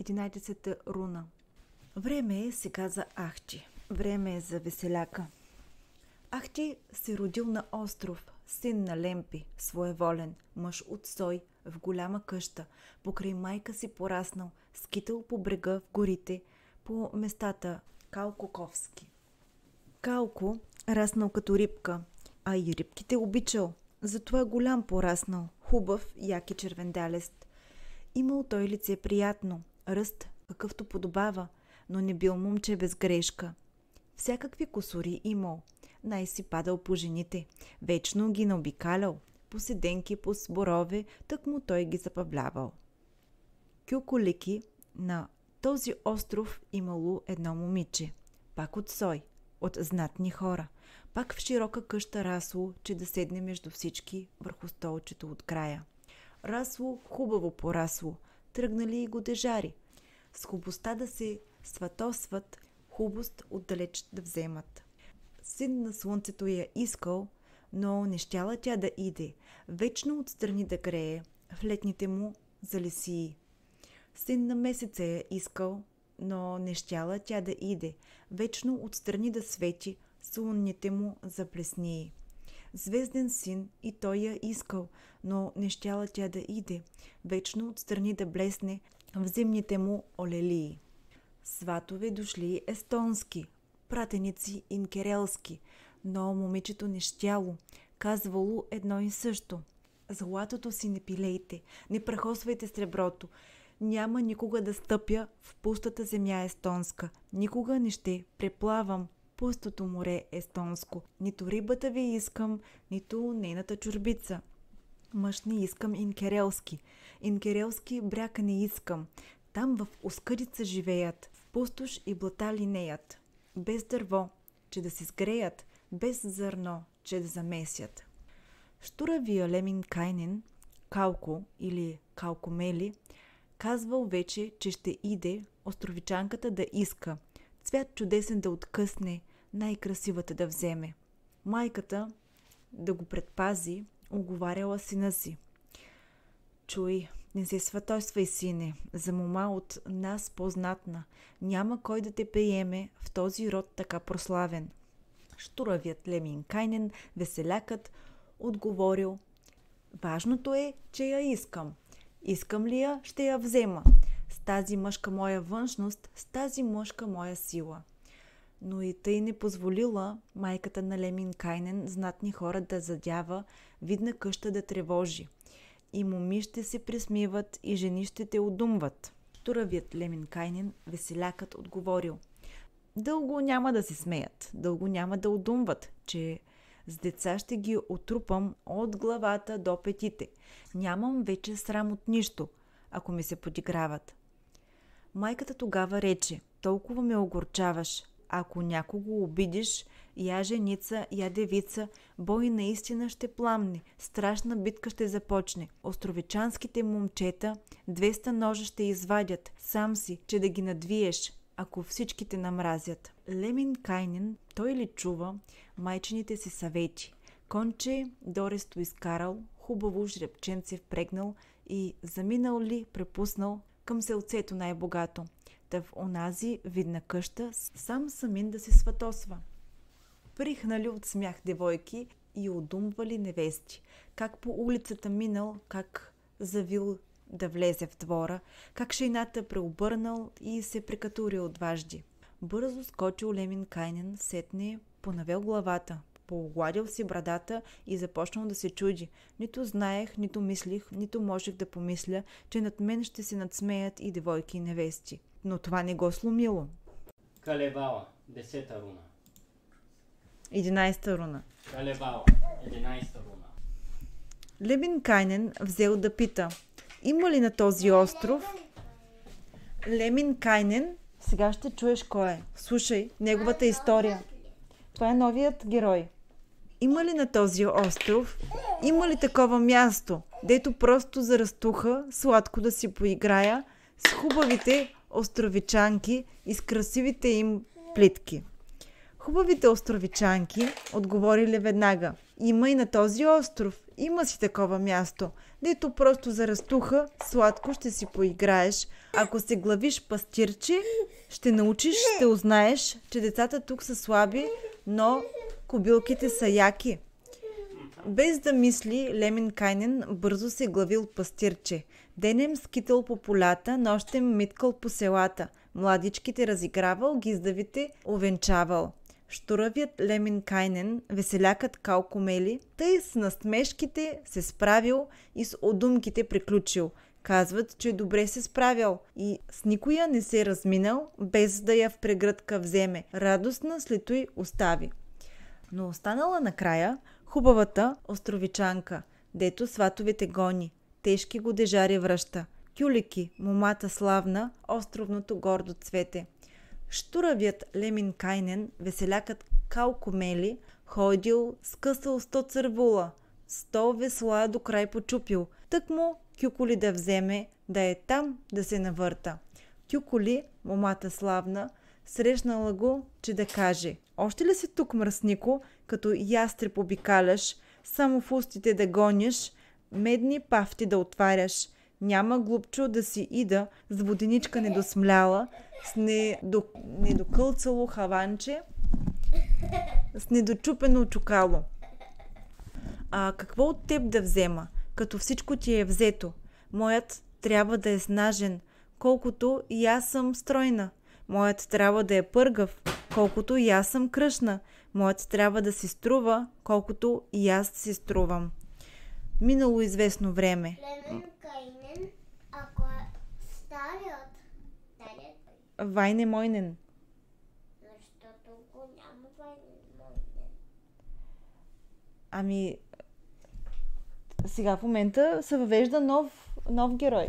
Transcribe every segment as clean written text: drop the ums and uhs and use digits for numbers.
11-та руна. Време е сега за Ахти. Време е за веселяка. Ахти се родил на остров, син на Лемпи, своеволен, мъж от Сой, в голяма къща, покрай майка си пораснал, скитал по брега в горите, по местата Калкоковски. Калко раснал като рибка, а и рибките обичал, затова голям пораснал, хубав, яки червендалест. Имал той лице приятно, ръст, какъвто подобава, но не бил момче без грешка. Всякакви косури имал, най-си падал по жените, вечно ги наобикалял, по седенки, по сборове, тък му той ги запавлявал. Кюколики на този остров имало едно момиче, пак от Сой, от знатни хора, пак в широка къща расло, че да седне между всички върху столчето от края. Расло хубаво порасло, тръгнали и годежари, с хубостта да се сватосват, хубост отдалеч да вземат. Син на слънцето я искал, но не щяла тя да иде, вечно отстрани да грее, в летните му залесии. Син на месеца я искал, но не щяла тя да иде, вечно отстрани да свети, с лунните му заплеснии. Звезден син и той я искал, но не щяла тя да иде, вечно отстрани да блесне в зимните му олелии. Сватове дошли естонски, пратеници инкерелски, но момичето не щяло, казвало едно и също. Златото си не пилейте, не прахосвайте среброто, няма никога да стъпя в пустата земя естонска, никога не ще преплавам пустото море естонско, нито рибата ви искам, нито нейната чорбица. Мъж не искам инкерелски бряг не искам, там в оскъдица живеят, в пустош и блата линеят, без дърво, че да се сгреят, без зърно, че да замесят. Штуравия Леминкайнен, Калко или Калкомели, казвал вече, че ще иде островичанката да иска, цвят чудесен да откъсне, най-красивата да вземе. Майката да го предпази, уговаряла сина си. Чуй, не се сватойствай, сине, за мома от нас познатна, няма кой да те приеме в този род така прославен. Штуравият Леминкайнен, веселякът, отговорил: важното е, че я искам. Искам ли я, ще я взема. С тази мъжка моя външност, с тази мъжка моя сила. Но и тъй не позволила майката на Леминкайнен знатни хора да задява, видна къща да тревожи. И моми ще се присмиват, и жени ще те удумват. Штуравият Леминкайнен, веселякът, отговорил: дълго няма да се смеят, дълго няма да удумват, че с деца ще ги отрупам от главата до петите. Нямам вече срам от нищо, ако ми се подиграват. Майката тогава рече: толкова ме огорчаваш. Ако някого обидиш, я женица, я девица, бой наистина ще пламне, страшна битка ще започне. Островичанските момчета 200 ножа ще извадят, сам си, че да ги надвиеш, ако всичките намразят. Леминкайнен, той ли чува майчините си съвети? Конче доресто изкарал, хубаво жребченце впрегнал и заминал ли препуснал към селцето най-богато, та в онази видна къща сам самин да се сватосва. Прихнали от смях девойки и удумвали невести, как по улицата минал, как завил да влезе в двора, как шейната преобърнал и се прекатурил от важди. Бързо скочил Леминкайнен, сетне понавел главата, поогладил си брадата и започнал да се чуди. Нито знаех, нито мислих, нито можех да помисля, че над мен ще се надсмеят и девойки и невести. Но това не го сломило. Калевала, 10-та руна. 11-та руна. Калевала, 11-та руна. Леминкайнен взел да пита: има ли на този остров? Леминкайнен, сега ще чуеш кой е. Слушай неговата история. Това е новият герой. Има ли на този остров, има ли такова място, дето просто за разтуха сладко да си поиграя с хубавите островичанки и с красивите им плитки? Хубавите островичанки отговорили веднага: има и на този остров, има си такова място, дето просто за растуха сладко ще си поиграеш. Ако се главиш пастирче, ще научиш, ще узнаеш, че децата тук са слаби, но кобилките са яки. Без да мисли, Леменкайнен бързо се главил пастирче. Денем скитал по полята, нощем миткал по селата. Младичките разигравал, гиздавите овенчавал. Щуравият Леменкайнен, веселякът Калкомели, тъй с насмешките се справил и с одумките приключил. Казват, че добре се справял и с никоя не се разминал, без да я в прегръдка вземе. Радостна след той остави. Но останала накрая хубавата островичанка, дето сватовете гони. Тежки годежари връща. Кюлики, момата славна, островното гордо цвете. Щуравият Леменкайнен, веселякът Калкомели, ходил, скъсал 100 цървула, 100 весла до край почупил. Тък му Кюкули да вземе, да е там да се навърта. Кюкули, момата славна, срещнала го, че да каже: още ли си тук, мръснико, като ястреб обикаляш, само в устите да гоняш, медни пафти да отваряш? Няма глупчо да си ида с воденичка недосмляла, с недокълцало хаванче, с недочупено чукало. А какво от теб да взема, като всичко ти е взето? Моят трябва да е снажен, колкото и аз съм стройна. Моят трябва да е пъргав, колкото и аз съм кръшна. Моят трябва да си струва, колкото и аз си струвам. Минало известно време. Леменкайнен, ако е старият, Вайнемойнен. защото го няма Вайнемойнен. Ами, сега в момента се въвежда нов герой.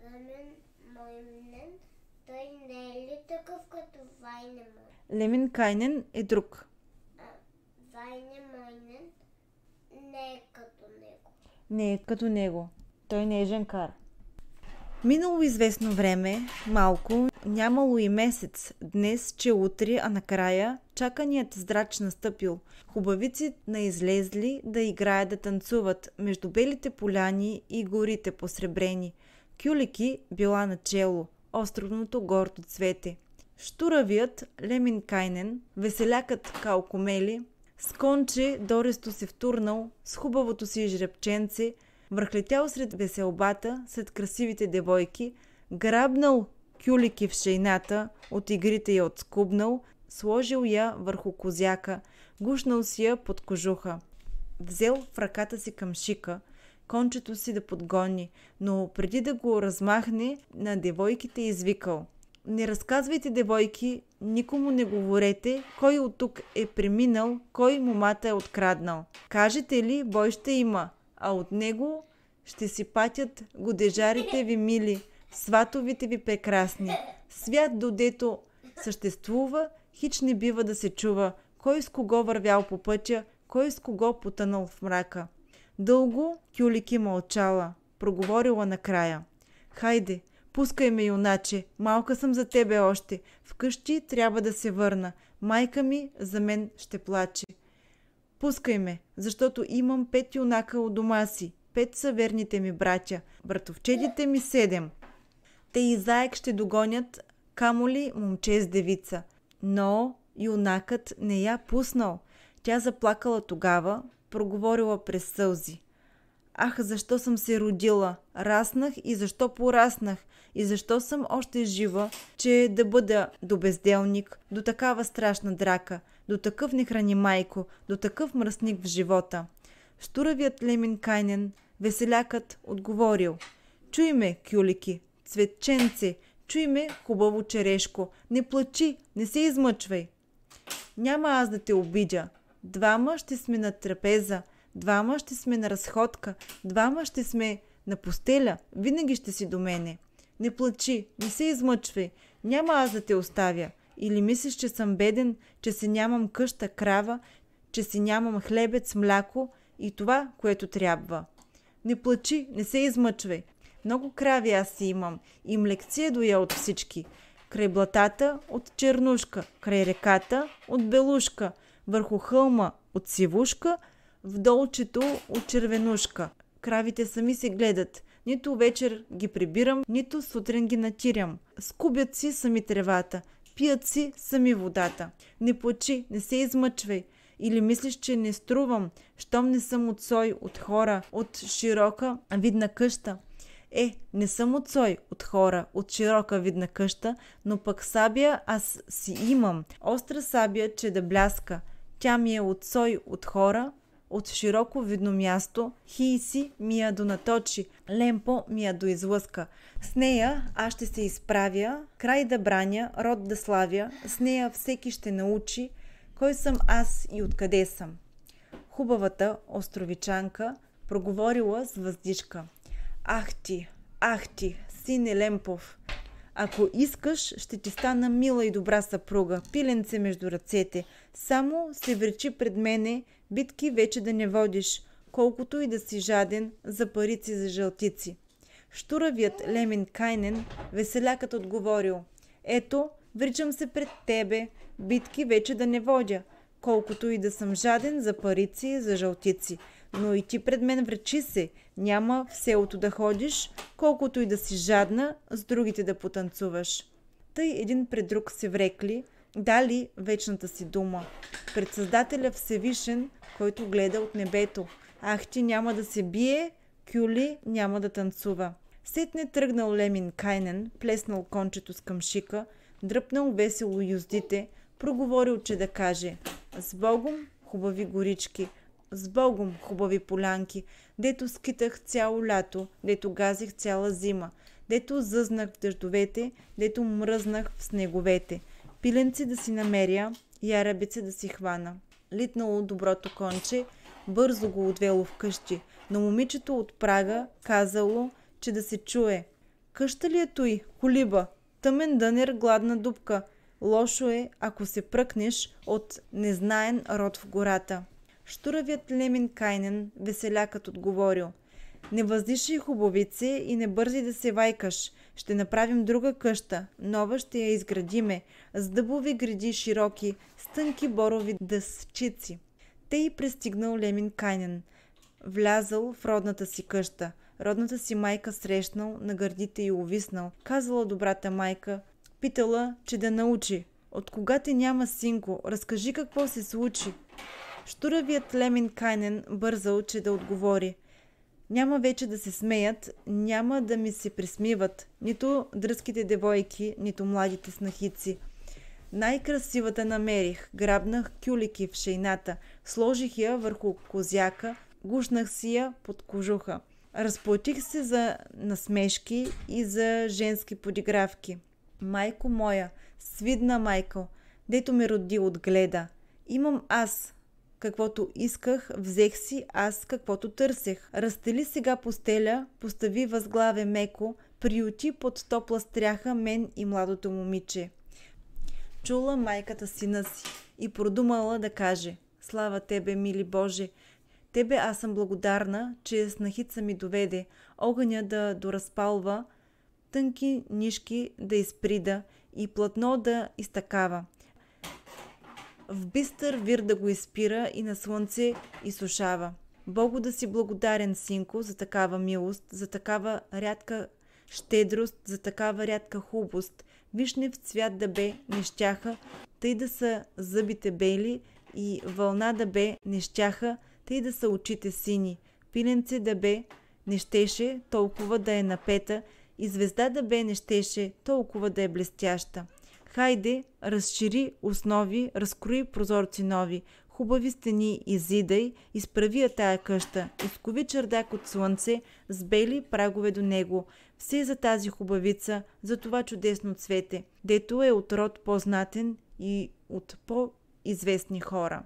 Леменкайнен, той не е ли такъв като Вайнемойнен? Леменкайнен е друг. Вайнемойнен не е като него. Не е като него. Той не е женкар. Минало известно време, малко, нямало и месец, днес, че утре, а накрая чаканият здрач настъпил. Хубавици наизлезли да играят, да танцуват между белите поляни и горите посребрени. Кюлики била начело, островното гордо цвете. Щуравият Леменкайнен, веселякът Калкомели, с конче дористо се втурнал, с хубавото си жребченце, върхлетял сред веселбата, сред красивите девойки, грабнал Кюлики в шейната, от игрите я отскубнал, сложил я върху козяка, гушнал си я под кожуха. Взел в ръката си камшика, кончето си да подгони, но преди да го размахне, на девойките извикал: не разказвайте, девойки, никому не говорете, кой от тук е преминал, кой момата е откраднал. Кажете ли, бой ще има, а от него ще си патят годежарите ви мили, сватовите ви прекрасни. Свят, додето съществува, хич не бива да се чува, кой с кого вървял по пътя, кой с кого потънал в мрака. Дълго Кюлики мълчала, проговорила накрая: хайде, пускай ме, юначе, малка съм за тебе още. Вкъщи трябва да се върна. Майка ми за мен ще плаче. Пускай ме, защото имам 5 юнака у дома си. 5 са верните ми братя. Братовчедите ми 7. Те и заек ще догонят, камо ли момче с девица. Но юнакът не я пуснал. Тя заплакала тогава, проговорила през сълзи: ах, защо съм се родила, раснах и защо пораснах, и защо съм още жива, че да бъда до безделник, до такава страшна драка, до такъв нехранимайко, до такъв мръсник в живота. Щуравият Леменкайнен, веселякът, отговорил: чуй ме, Кюлики, цветченце, чуй ме, хубаво черешко, не плачи, не се измъчвай. Няма аз да те обидя. 2 ще сме на трапеза, 2 ще сме на разходка, 2 ще сме на постеля, винаги ще си до мене. Не плачи, не се измъчвай, няма аз да те оставя. Или мислиш, че съм беден, че си нямам къща, крава, че си нямам хлебец, мляко и това, което трябва. Не плачи, не се измъчвай. Много крави аз си имам и млекция доя от всички. Край блатата от чернушка, край реката от белушка, върху хълма от сивушка, в долчето от червенушка. Кравите сами се гледат. Нито вечер ги прибирам, нито сутрин ги натирям. Скубят си сами тревата, пият си сами водата. Не плачи, не се измъчвай. Или мислиш, че не струвам, щом не съм от сой, от хора, от широка видна къща? Не съм от сой, от хора, от широка видна къща, но пък сабия аз си имам. Остра сабия, че да бляска. Тя ми е от сой, от хора, от широко видно място. Хийси ми я донаточи, лемпо ми я доизлъска. С нея аз ще се изправя, край да браня, род да славя. С нея всеки ще научи кой съм аз и откъде съм. Хубавата островичанка проговорила с въздишка. Ах ти, сине Лемпов! Ако искаш, ще ти стана мила и добра съпруга, пиленце между ръцете. Само се вречи пред мене, битки вече да не водиш, колкото и да си жаден за парици за жълтици. Щуравият Леминкайнен веселякът отговорил. Ето, вричам се пред тебе, битки вече да не водя, колкото и да съм жаден за парици за жълтици. Но и ти пред мен вречи се, няма в селото да ходиш, колкото и да си жадна, с другите да потанцуваш. Тъй един пред друг се врекли, дали вечната си дума. Пред Създателя Всевишен, който гледа от небето. Ти няма да се бие, кюли няма да танцува. Сетне тръгнал Леминкайнен, плеснал кончето с камшика, дръпнал весело юздите, проговорил, че да каже: с Богом, хубави горички, с Богом, хубави полянки, дето скитах цяло лято, дето газих цяла зима, дето зъзнах в дъждовете, дето мръзнах в снеговете. Пиленци да си намеря, ярабице да си хвана. Литнало доброто конче, бързо го отвело вкъщи, но момичето от прага казало, че да се чуе. Къща ли е той, колиба? Тъмен дънер, гладна дупка. Лошо е, ако се пръкнеш от незнаен род в гората. Щуравият Леминкайнен веселякът отговорил. Не въздишай, хубавице, и не бързи да се вайкаш. Ще направим друга къща, нова ще я изградиме, с дъбови гради широки, с тънки борови дъсчици. Те и пристигнал Леминкайнен, влязъл в родната си къща. Родната си майка срещнал, на гърдите й увиснал. Казала добрата майка, питала, че да научи. От кога те няма, синко? Разкажи какво се случи. Щуравият Леминкайнен бързал, че да отговори. Няма вече да се смеят, няма да ми се присмиват, нито дръзките девойки, нито младите снахици. Най-красивата намерих, грабнах кюлики в шейната, сложих я върху козяка, гушнах си я под кожуха. Разплатих се за насмешки и за женски подигравки. Майко моя, свидна майко, дето ме роди отгледа. Имам аз, каквото исках, взех си аз, каквото търсех. Разстели сега постеля, постави възглаве меко, приюти под топла стряха мен и младото момиче. Чула майката сина си и продумала да каже: слава тебе, мили Боже! Тебе аз съм благодарна, че снахица ми доведе, огъня да доразпалва, тънки нишки да изприда и платно да изтакава. В бистър вир да го изпира и на слънце изсушава. Богу да си благодарен, синко, за такава милост, за такава рядка щедрост, за такава рядка хубост. Вишнев цвят да бе не щяха, тъй да са зъбите бели, и вълна да бе не щяха, тъй да са очите сини. Пиленце да бе не щеше толкова да е напета, и звезда да бе не щеше толкова да е блестяща. Хайде, разшири основи, разкрои прозорци нови, хубави стени изидай, изправи я тая къща, изкови чердак от слънце, с бели прагове до него, все за тази хубавица, за това чудесно цвете, дето е от род по-знатен и от по-известни хора.